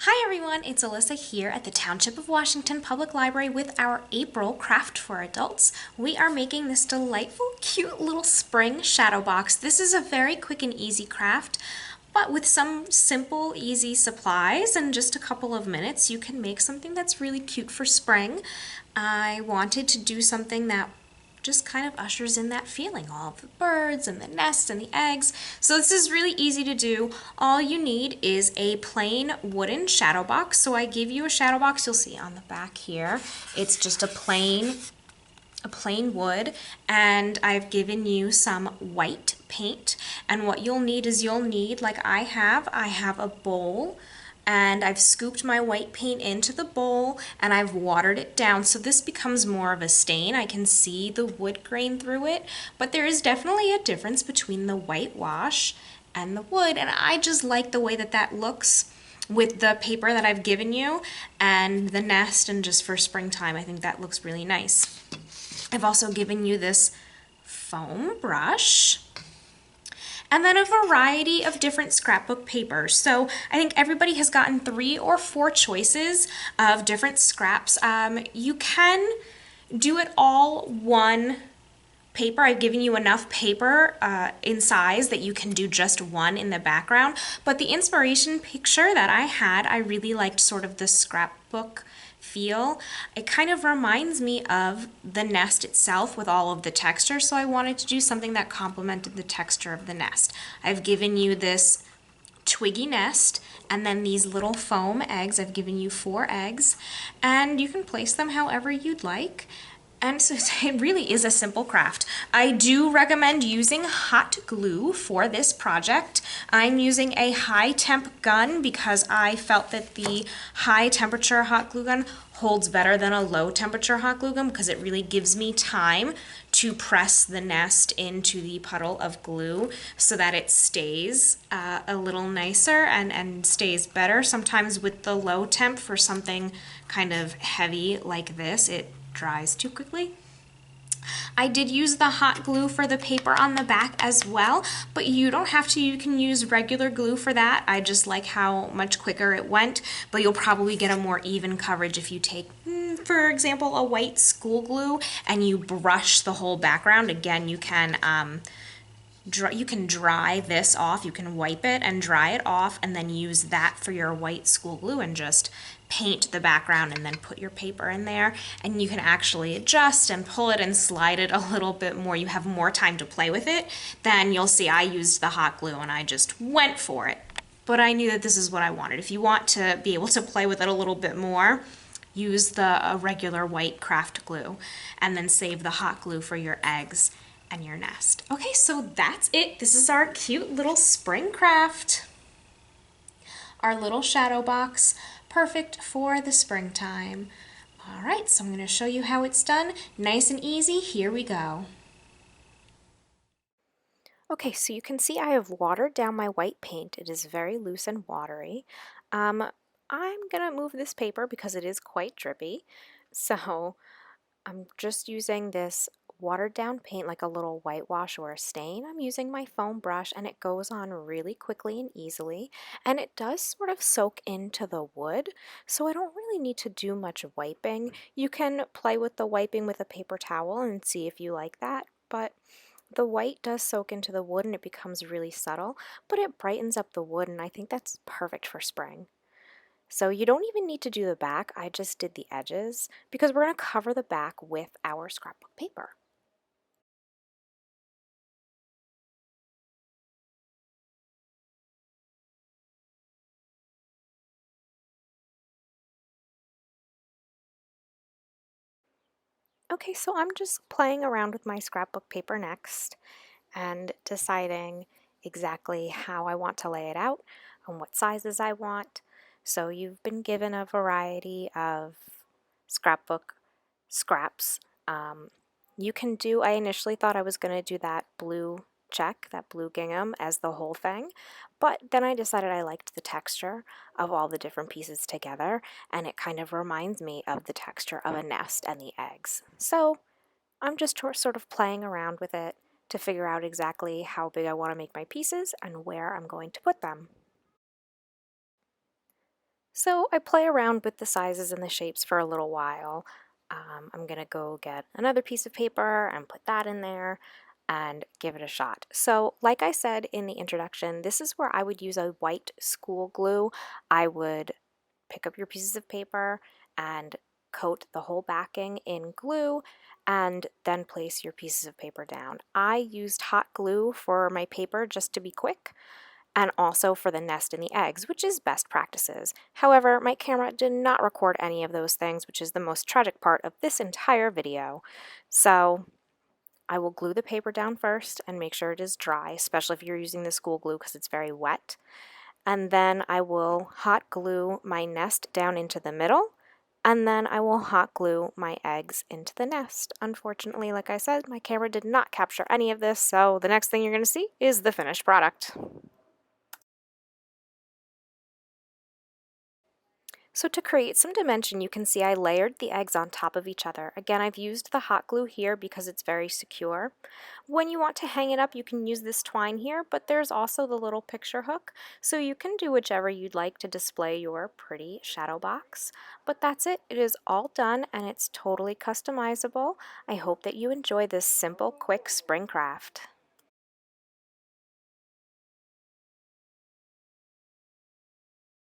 Hi everyone, it's Alyssa here at the Township of Washington Public Library with our April Craft for Adults. We are making this delightful, cute little spring shadow box. This is a very quick and easy craft, but with some simple, easy supplies and just a couple of minutes, you can make something that's really cute for spring. I wanted to do something that just kind of ushers in that feeling, all of the birds and the nests and the eggs. So this is really easy to do. All you need is a plain wooden shadow box. So I gave you a shadow box, you'll see on the back here. It's just a plain wood, and I've given you some white paint. And what you'll need is like I have a bowl, and I've scooped my white paint into the bowl and I've watered it down so this becomes more of a stain. I can see the wood grain through it, but there is definitely a difference between the whitewash and the wood, and I just like the way that that looks with the paper that I've given you and the nest, and just for springtime I think that looks really nice. I've also given you this foam brush and then a variety of different scrapbook papers. So I think everybody has gotten 3 or 4 choices of different scraps. You can do it all one paper. I've given you enough paper in size that you can do just one in the background, but the inspiration picture that I had, I really liked sort of the scrapbook feel. It kind of reminds me of the nest itself with all of the texture, so I wanted to do something that complemented the texture of the nest. I've given you this twiggy nest and then these little foam eggs. I've given you 4 eggs, and you can place them however you'd like. And so it really is a simple craft. I do recommend using hot glue for this project. I'm using a high temp gun because I felt that the high temperature hot glue gun holds better than a low temperature hot glue gun because it really gives me time to press the nest into the puddle of glue so that it stays a little nicer and stays better. Sometimes with the low temp for something kind of heavy like this, it dries too quickly. I did use the hot glue for the paper on the back as well, but you don't have to. You can use regular glue for that. I just like how much quicker it went, but you'll probably get a more even coverage if you take, for example, a white school glue and you brush the whole background. Again, you can dry this off. You can wipe it and dry it off and then use that for your white school glue and just paint the background and then put your paper in there, and you can actually adjust and pull it and slide it a little bit more. You have more time to play with it. Then you'll see I used the hot glue and I just went for it. But I knew that this is what I wanted. If you want to be able to play with it a little bit more, use the regular white craft glue and then save the hot glue for your eggs and your nest. Okay, so that's it. This is our cute little spring craft. Our little shadow box, perfect for the springtime. All right, so I'm going to show you how it's done. Nice and easy. Here we go. Okay, so you can see I have watered down my white paint. It is very loose and watery. I'm going to move this paper because it is quite drippy. So I'm just using this watered down paint like a little whitewash or a stain. I'm using my foam brush and it goes on really quickly and easily, and it does sort of soak into the wood, so I don't really need to do much wiping. You can play with the wiping with a paper towel and see if you like that, but the white does soak into the wood and it becomes really subtle, but it brightens up the wood, and I think that's perfect for spring. So you don't even need to do the back, I just did the edges because we're going to cover the back with our scrapbook paper. Okay, so I'm just playing around with my scrapbook paper next and deciding exactly how I want to lay it out and what sizes I want. So you've been given a variety of scrapbook scraps. You can do, I initially thought I was going to do that blue check, that blue gingham as the whole thing, but then I decided I liked the texture of all the different pieces together, and it kind of reminds me of the texture of a nest and the eggs. So I'm just sort of playing around with it to figure out exactly how big I want to make my pieces and where I'm going to put them. So I play around with the sizes and the shapes for a little while. I'm going to go get another piece of paper and put that in there and give it a shot. So like I said in the introduction, this is where I would use a white school glue. I would pick up your pieces of paper and coat the whole backing in glue and then place your pieces of paper down. I used hot glue for my paper just to be quick and also for the nest and the eggs, which is best practices. However, my camera did not record any of those things, which is the most tragic part of this entire video. So I will glue the paper down first and make sure it is dry, especially if you're using the school glue because it's very wet. And then I will hot glue my nest down into the middle, and then I will hot glue my eggs into the nest. Unfortunately, like I said, my camera did not capture any of this, so the next thing you're going to see is the finished product. So to create some dimension, you can see I layered the eggs on top of each other. Again, I've used the hot glue here because it's very secure. When you want to hang it up, you can use this twine here, but there's also the little picture hook, so you can do whichever you'd like to display your pretty shadow box. But that's it. It is all done, and it's totally customizable. I hope that you enjoy this simple, quick spring craft.